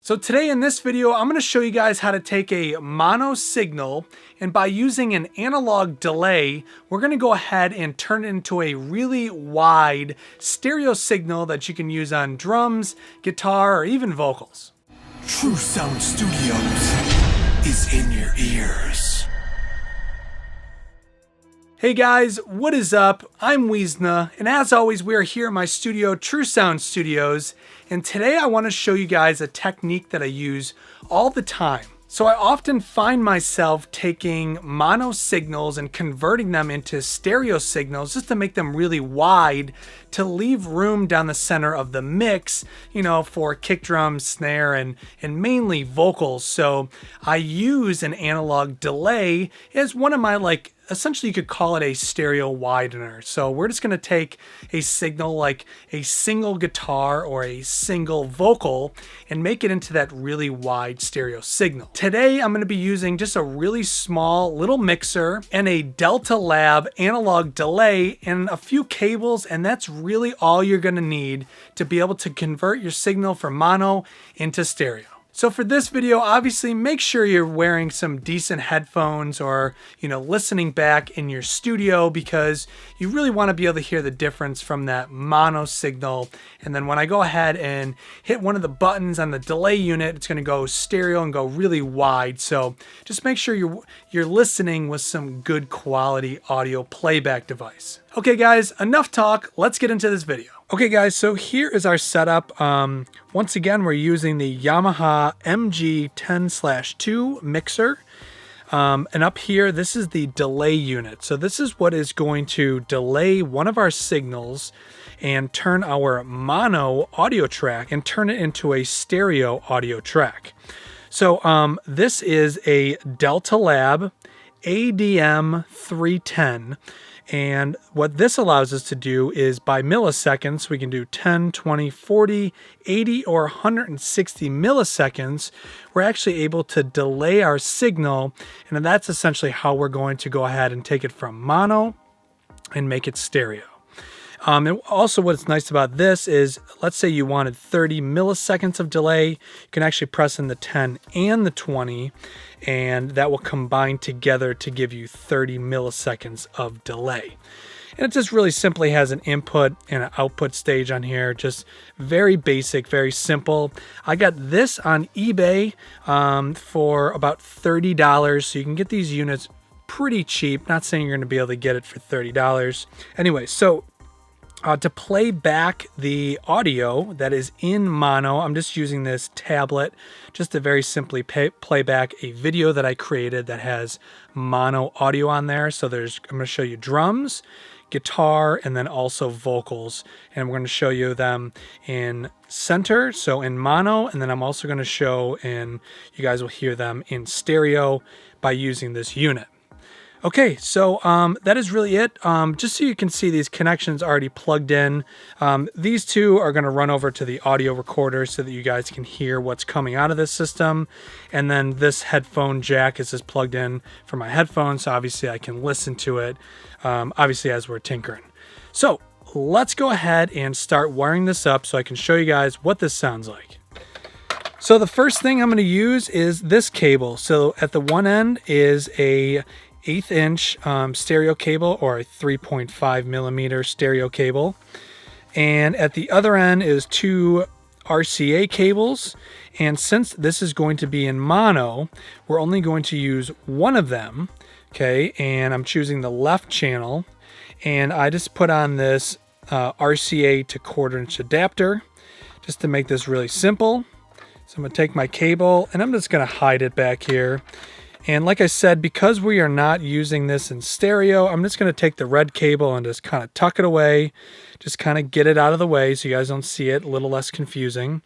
So today in this video, I'm going to show you guys how to take a mono signal, and by using an analog delay, we're going to go ahead and turn it into a really wide stereo signal that you can use on drums, guitar, or even vocals. True Sound Studios is in your ears. Hey guys, what is up? I'm Weezna, and as always, we are here in my studio, True Sound Studios, and today I want to show you guys a technique that I use all the time. So I often find myself taking mono signals and converting them into stereo signals just to make them really wide to leave room down the center of the mix, you know, for kick drum, snare, and mainly vocals. So I use an analog delay as one of my, essentially you could call it a stereo widener. So we're just going to take a signal like a single guitar or a single vocal and make it into that really wide stereo signal. Today I'm going to be using just a really small little mixer and a DeltatLab analog delay and a few cables, and that's really all you're going to need to be able to convert your signal from mono into stereo. So for this video, obviously make sure you're wearing some decent headphones or, listening back in your studio, because you really want to be able to hear the difference from that mono signal. And then when I go ahead and hit one of the buttons on the delay unit, it's going to go stereo and go really wide. So just make sure you're listening with some good quality audio playback device. Okay guys, enough talk. Let's get into this video. Okay guys, so here is our setup. Once again, we're using the Yamaha MG10/2 mixer. And up here, this is the delay unit. So this is what is going to delay one of our signals and turn our mono audio track and turn it into a stereo audio track. So this is a DeltatLab ADM 310. And what this allows us to do is by milliseconds, we can do 10, 20, 40, 80, or 160 milliseconds. We're actually able to delay our signal. And that's essentially how we're going to go ahead and take it from mono and make it stereo. And also what's nice about this is, let's say you wanted 30 milliseconds of delay, you can actually press in the 10 and the 20, and that will combine together to give you 30 milliseconds of delay. And it just really simply has an input and an output stage on here. Just very basic, very simple. I got this on eBay for about $30, so you can get these units pretty cheap. Not saying you're going to be able to get it for $30. Anyway, so to play back the audio that is in mono, I'm just using this tablet just to very simply play back a video that I created that has mono audio on there. So I'm going to show you drums, guitar, and then also vocals. And we're going to show you them in center, so in mono, and then I'm also going to show, and you guys will hear them in stereo by using this unit. Okay, so that is really it. Just so you can see these connections already plugged in. These two are going to run over to the audio recorder so that you guys can hear what's coming out of this system. And then this headphone jack is just plugged in for my headphones, so obviously I can listen to it, obviously as we're tinkering. So let's go ahead and start wiring this up so I can show you guys what this sounds like. So the first thing I'm going to use is this cable. So at the one end is a 1/8 inch stereo cable, or a 3.5 millimeter stereo cable, and at the other end is two RCA cables. And since this is going to be in mono, we're only going to use one of them. Okay, and I'm choosing the left channel, and I just put on this RCA to 1/4 inch adapter just to make this really simple. So I'm going to take my cable and I'm just going to hide it back here. And like I said, because we are not using this in stereo, I'm just going to take the red cable and just kind of tuck it away, just kind of get it out of the way so you guys don't see it, a little less confusing.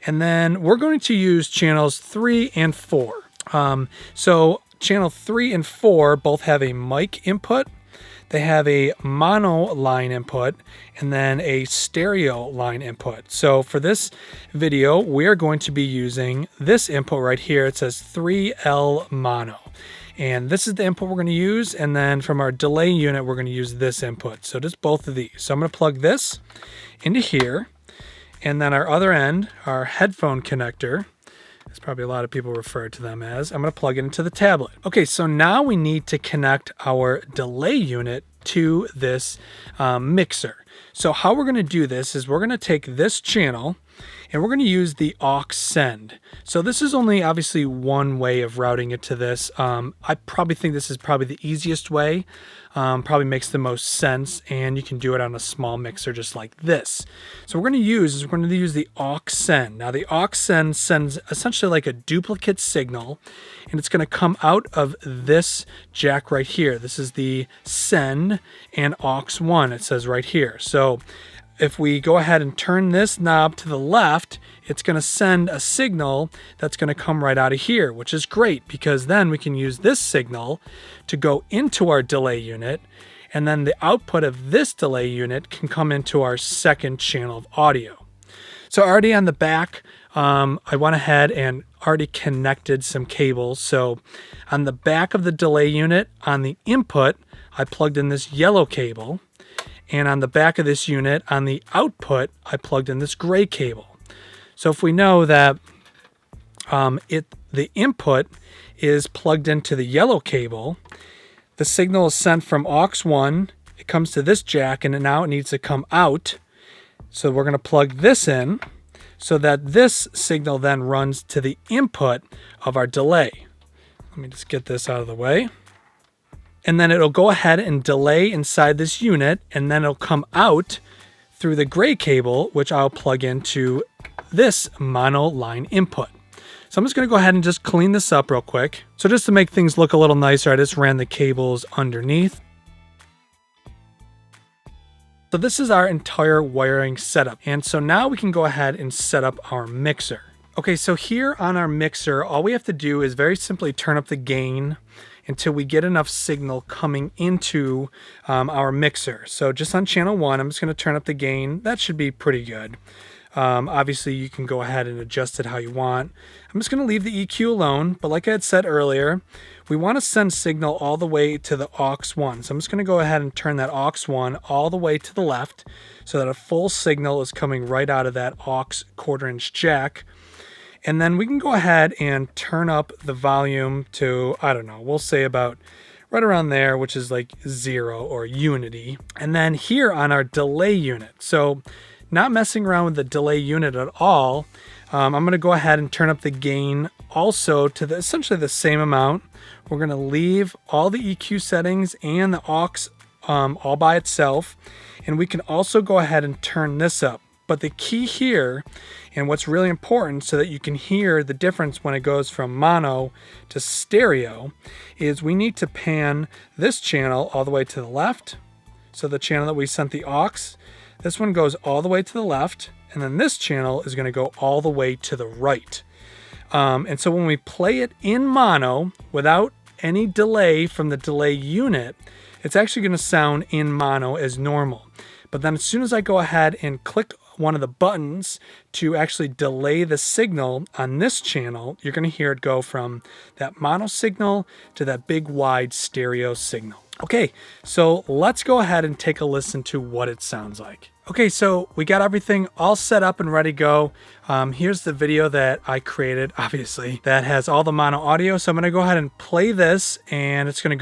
And then we're going to use channels 3 and 4. So channel 3 and 4 both have a mic input. They have a mono line input and then a stereo line input. So for this video, we are going to be using this input right here. It says 3L mono. And this is the input we're going to use. And then from our delay unit, we're going to use this input. So just both of these. So I'm going to plug this into here. And then our other end, our headphone connector, That's probably a lot of people refer to them as. I'm going to plug it into the tablet. Okay, so now we need to connect our delay unit to this mixer. So how we're going to do this is we're going to take this channel and we're going to use the aux send. So this is only obviously one way of routing it to this. I probably think this is probably the easiest way, probably makes the most sense, and you can do it on a small mixer just like this. So we're going to use the aux send. Now the aux send sends essentially like a duplicate signal, and it's going to come out of this jack right here. This is the send and aux 1, it says right here. So if we go ahead and turn this knob to the left, it's going to send a signal that's going to come right out of here, which is great because then we can use this signal to go into our delay unit, and then the output of this delay unit can come into our second channel of audio. So already on the back, I went ahead and already connected some cables. So on the back of the delay unit, on the input, I plugged in this yellow cable. And on the back of this unit, on the output, I plugged in this gray cable. So if we know that the input is plugged into the yellow cable, the signal is sent from aux 1, it comes to this jack, and now it needs to come out. So we're going to plug this in so that this signal then runs to the input of our delay. Let me just get this out of the way. And then it'll go ahead and delay inside this unit, and then it'll come out through the gray cable, which I'll plug into this mono line input. So I'm just going to go ahead and just clean this up real quick. So just to make things look a little nicer, I just ran the cables underneath. So this is our entire wiring setup. And so now we can go ahead and set up our mixer. Okay, so here on our mixer, all we have to do is very simply turn up the gain until we get enough signal coming into our mixer. So just on channel 1, I'm just going to turn up the gain. That should be pretty good. Obviously, you can go ahead and adjust it how you want. I'm just going to leave the EQ alone, but like I had said earlier, we want to send signal all the way to the aux 1. So I'm just going to go ahead and turn that aux 1 all the way to the left so that a full signal is coming right out of that aux 1/4-inch jack. And then we can go ahead and turn up the volume to, I don't know, we'll say about right around there, which is like 0 or unity. And then here on our delay unit, so not messing around with the delay unit at all, I'm going to go ahead and turn up the gain also to essentially the same amount. We're going to leave all the EQ settings and the aux all by itself. And we can also go ahead and turn this up. But the key here, and what's really important so that you can hear the difference when it goes from mono to stereo, is we need to pan this channel all the way to the left. So the channel that we sent the aux, this one goes all the way to the left, and then this channel is going to go all the way to the right. And so when we play it in mono without any delay from the delay unit, it's actually going to sound in mono as normal. But then as soon as I go ahead and click one of the buttons to actually delay the signal on this channel, you're going to hear it go from that mono signal to that big wide stereo signal. Okay, so let's go ahead and take a listen to what it sounds like. Okay, so we got everything all set up and ready to go. Here's the video that I created, obviously, that has all the mono audio. So I'm gonna go ahead and play this, and it's gonna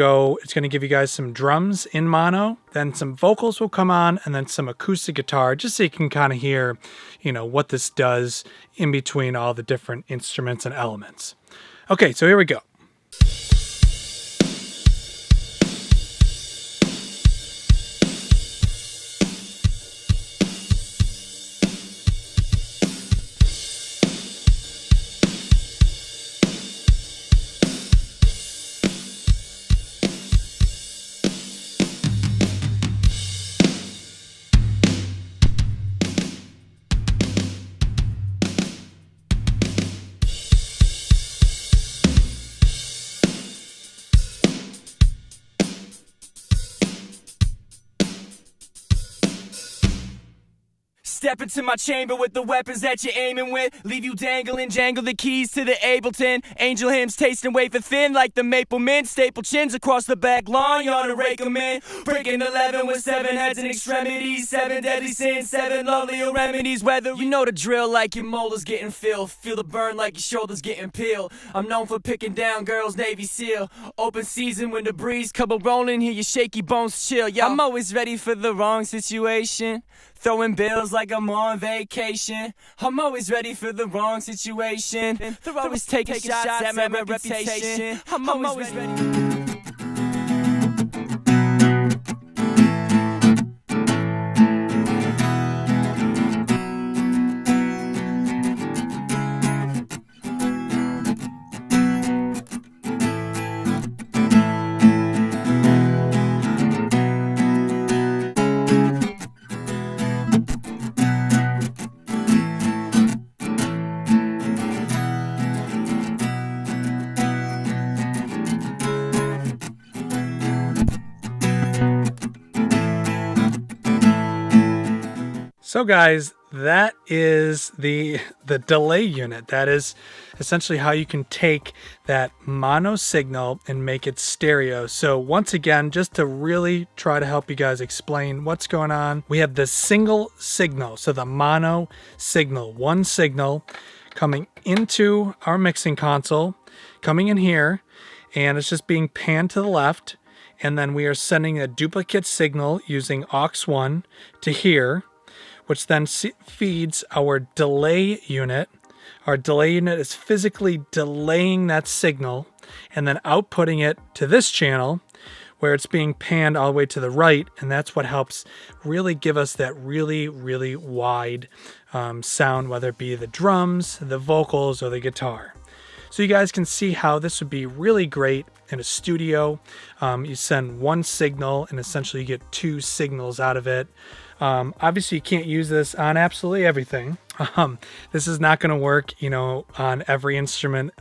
give you guys some drums in mono, then some vocals will come on, and then some acoustic guitar, just so you can kind of hear, what this does in between all the different instruments and elements. Okay, so here we go. Step into my chamber with the weapons that you're aiming with. Leave you dangling, jangle the keys to the Ableton. Angel hymns tasting wafer thin like the maple mint. Staple chins across the back lawn, you ought to rake 'em in. Breaking 11 with 7 heads and extremities. 7 deadly sins, 7 lovely remedies. Whether you know the drill like your molars getting filled. Feel the burn like your shoulders getting peeled. I'm known for picking down girls, Navy SEAL. Open season when the breeze come rolling, hear your shaky bones chill. Yo, I'm always ready for the wrong situation. Throwing bills like I'm on vacation. I'm always ready for the wrong situation. They're always taking shots at my reputation. I'm always ready. So guys, that is the delay unit. That is essentially how you can take that mono signal and make it stereo. So once again, just to really try to help you guys explain what's going on, we have the single signal. So the mono signal, one signal coming into our mixing console, coming in here, and it's just being panned to the left. And then we are sending a duplicate signal using aux1 to here, which then feeds our delay unit. Our delay unit is physically delaying that signal and then outputting it to this channel where it's being panned all the way to the right, and that's what helps really give us that really, really wide sound, whether it be the drums, the vocals, or the guitar. So you guys can see how this would be really great in a studio. You send one signal and essentially you get two signals out of it. Obviously you can't use this on absolutely everything. This is not going to work, on every instrument,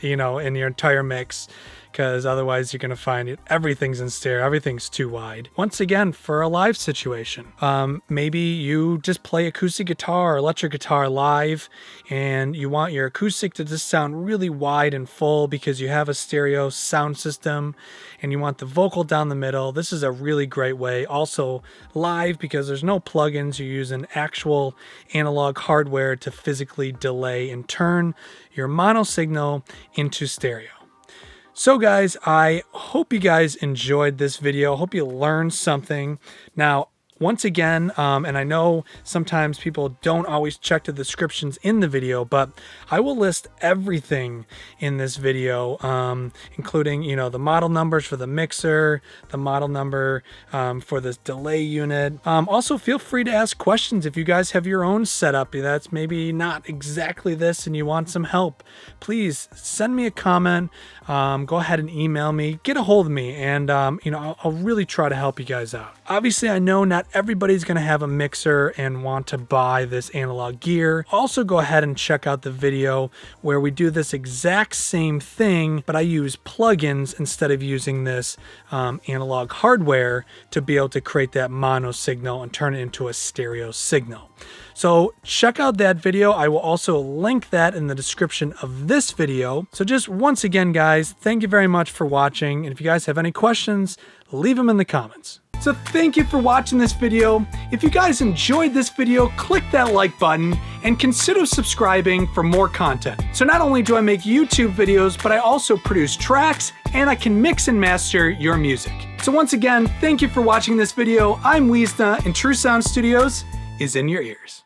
in your entire mix, because otherwise you're going to find everything's in stereo, everything's too wide. Once again, for a live situation, maybe you just play acoustic guitar or electric guitar live and you want your acoustic to just sound really wide and full because you have a stereo sound system and you want the vocal down the middle. This is a really great way. Also live, because there's no plugins, you're using actual analog hardware to physically delay and turn your mono signal into stereo. So guys, I hope you guys enjoyed this video. Hope you learned something. Now, once again, and I know sometimes people don't always check the descriptions in the video, but I will list everything in this video, including, the model numbers for the mixer, the model number for this delay unit. Also, feel free to ask questions if you guys have your own setup that's maybe not exactly this and you want some help. Please send me a comment. Go ahead and email me, get a hold of me, and I'll really try to help you guys out. Obviously, I know not everybody's going to have a mixer and want to buy this analog gear. Also, go ahead and check out the video where we do this exact same thing, but I use plugins instead of using this analog hardware to be able to create that mono signal and turn it into a stereo signal. So check out that video. I will also link that in the description of this video. So just once again, guys, thank you very much for watching. And if you guys have any questions, leave them in the comments. So thank you for watching this video. If you guys enjoyed this video, click that like button and consider subscribing for more content. So not only do I make YouTube videos, but I also produce tracks and I can mix and master your music. So once again, thank you for watching this video. I'm Weezna and True Sound Studios is in your ears.